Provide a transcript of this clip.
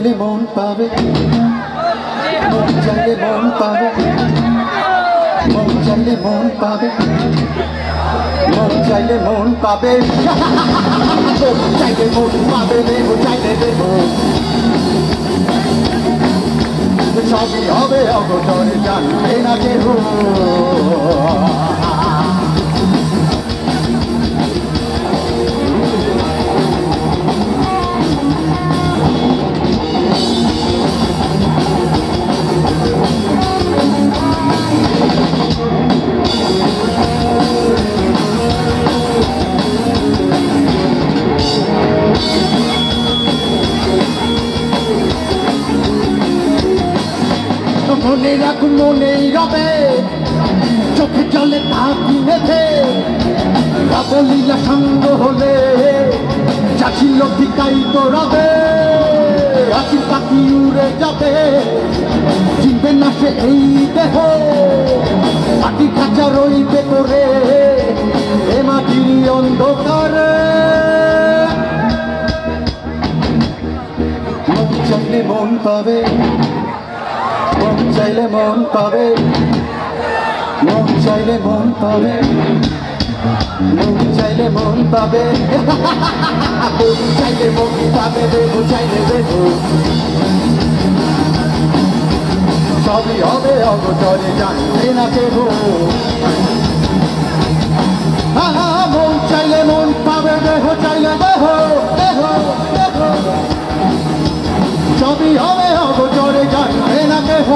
চাইলে মন পাবে, মন চাইলে মন পাবে, মন চাইলে মন পাবে, মন চাইলে মন পাবে, মন চাইলে মন পাবে, দেবো চাইলে দেবো, সবই হবে অগোচরে জানবে না কেহ। মনে রাখুন মনেই রবে, চোখে জলে থাকি মেঘে, রাবলীলা সঙ্গ হলে চাচিল ঠিকাই তো রবে, আশি পাখি উড়ে যাবে, চিনবে না সে এই দেহ, মাটি খাঁচা রইবে করে এ মাটির অন্ধকারে। মন চাইলে মন পাবে, মন চাইলে মন পাবে, মন চাইলে মন পাবে, মন চাইলে মন পাবে, মন চাইলে মন পাবে, দেবো চাইলে দেবো, সবই হবে অগোচরে জানবে না কেহ। মন চাইলে মন পাবে, দেহ চাইলে দেহ, দেহ দেহ, সবই হবে অগোচরে জানবে না কেহ।